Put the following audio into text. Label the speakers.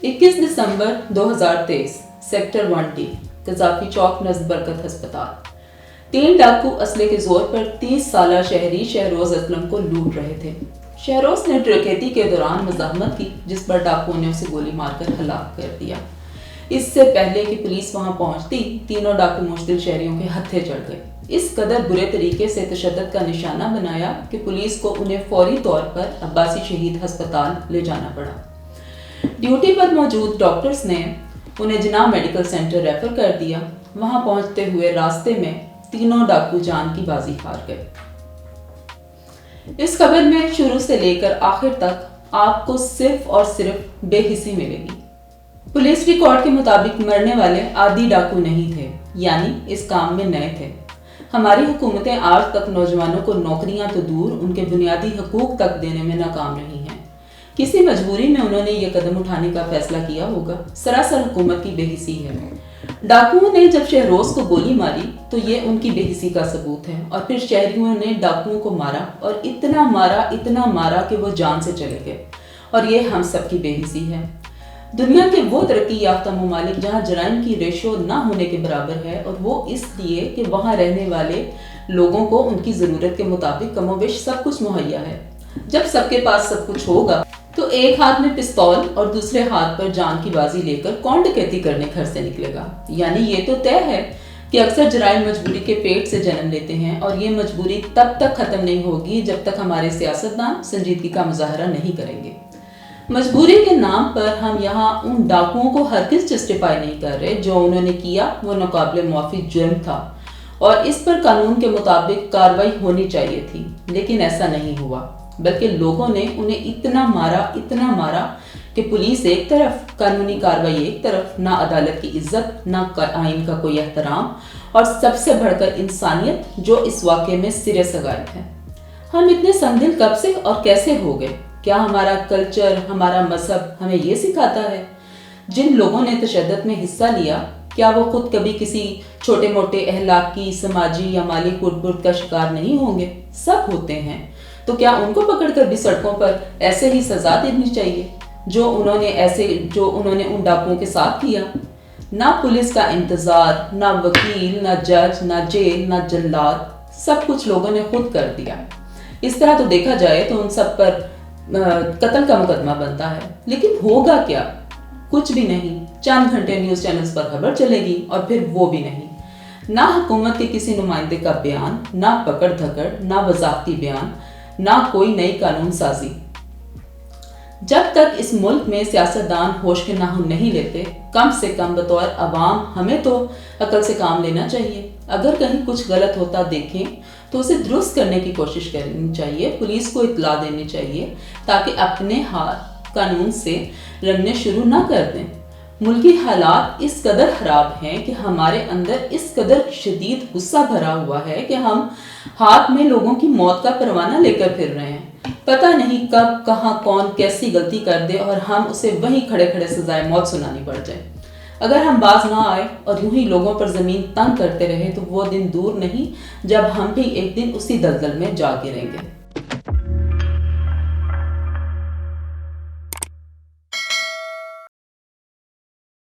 Speaker 1: 21 दिसंबर 2023 sector 1D Gaddafi चौक नज़द बरकत हस्पताल। 3 डाकू असले के जोर पर 30 साला शहरी शहरोज असलम को लूट रहे थे। शहरोज ने डकैती के दौरान मज़ाहमत की, जिस पर डाकुओं ने उसे गोली मारकर हलाक कर दिया। इससे पहले कि पुलिस वहां पहुंचती, तीनों डाकू मुश्तिल शहरियों के हत्थे चढ़ गए। इस कदर बुरे तरीके से तशद्दुद का निशाना बनाया कि पुलिस को उन्हें फौरी तौर पर अब्बासी शहीद अस्पताल ले जाना पड़ा। ड्यूटी पर मौजूद डॉक्टर्स ने उन्हें जिन्ना मेडिकल सेंटर रेफर कर दिया। वहां पहुंचते हुए रास्ते में तीनों डाकू जान की बाजी हार गए। इस खबर में शुरू से लेकर आखिर तक आपको सिर्फ और सिर्फ बेहिसी मिलेगी। पुलिस रिकॉर्ड के मुताबिक मरने वाले आदि डाकू नहीं थे, यानी इस काम में नए थे। हमारी हुकूमतें आज तक नौजवानों को नौकरियां तो दूर, उनके बुनियादी हकूक तक देने में नाकाम रही हैं। किसी मजबूरी में उन्होंने ये कदम उठाने का फैसला किया होगा। सरासर हुकूमत की बेहिसी है। डाकुओं ने जब शहरोज को गोली मारी तो ये उनकी बेहिसी का सबूत है, और फिर शहरियों ने डाकुओं को मारा और इतना मारा कि वो जान से चले गए, और ये हम सब की बेहिसी है। दुनिया के वो तरक्की याफ्ता ममालिक जहाँ जराइम की रेशो ना होने के बराबर है, और वो इसलिए कि वहाँ रहने वाले लोगों को उनकी ज़रूरत के मुताबिक कमोबेश सब कुछ मुहैया है। जब सबके पास सब कुछ होगा तो एक हाथ में पिस्तौल और दूसरे हाथ पर जान की बाजी लेकर कौन डकैती करने घर से निकलेगा। यानी ये तो तय है कि अक्सर जराइम मजबूरी के पेट से जन्म लेते हैं, और ये मजबूरी तब तक खत्म नहीं होगी जब तक हमारे सियासतदान संजीदगी का मुजाहरा नहीं करेंगे। मजबूरी के नाम पर हम यहाँ उन डाकुओं को हरगिज़ जस्टिफाई नहीं कर रहे। जो उन्होंने किया वो नाकाबिले माफ़ी जुर्म था, और इस पर कानून के मुताबिक कार्रवाई होनी चाहिए थी, लेकिन ऐसा नहीं हुआ। बल्कि लोगों ने उन्हें इतना मारा कि पुलिस एक तरफ, कानूनी कार्रवाई एक तरफ, ना अदालत की इज्जत, ना आइन का कोई एहतराम, और सबसे बढ़कर इंसानियत, जो इस वाक़े में सिरे से गायब है। हम इतने संदिल कब से और कैसे हो गए? क्या हमारा कल्चर, हमारा मजहब हमें ये सिखाता है? जिन लोगों ने तशद्दुद में हिस्सा लिया, क्या वो खुद कभी किसी छोटे मोटे अहलाकी, समाजी या माली कुट का शिकार नहीं होंगे? सब होते हैं। तो क्या उनको पकड़कर भी सड़कों पर ऐसे ही सजा देनी चाहिए जो उन्होंने उन डाकुओं के साथ किया? ना पुलिस का इंतजार, ना वकील, ना जज, ना जेल, ना जल्लाद, सब कुछ लोगों ने खुद कर दिया। इस तरह तो देखा जाए तो उन सब पर कत्ल का मुकदमा बनता है, लेकिन होगा क्या? कुछ भी नहीं। चंद घंटे न्यूज चैनल्स पर खबर चलेगी और फिर वो भी नहीं। ना हुकूमत के किसी नुमाइंदे का बयान, ना पकड़ धकड़, ना वजाकती बयान, ना कोई नई कानून साजी। जब तक इस मुल्क में सियासतदान होश के नाखून नहीं लेते, कम से कम बतौर अवाम हमें तो अकल से काम लेना चाहिए। अगर कहीं कुछ गलत होता देखें तो उसे दुरुस्त करने की कोशिश करनी चाहिए, पुलिस को इत्तला देनी चाहिए, ताकि अपने हाथ कानून से रंगने शुरू ना कर दें। मुल्की हालात इस कदर खराब हैं कि हमारे अंदर इस कदर शदीद गुस्सा भरा हुआ है कि हम हाथ में लोगों की मौत का परवाना लेकर फिर रहे हैं। पता नहीं कब, कहां, कौन कैसी गलती कर दे और हम उसे वहीं खड़े खड़े सजाए मौत सुनानी पड़ जाए। अगर हम बाज ना आए और यूं ही लोगों पर जमीन तंग करते रहे तो वो दिन दूर नहीं जब हम भी एक दिन उसी दलदल में जा गिरेंगे।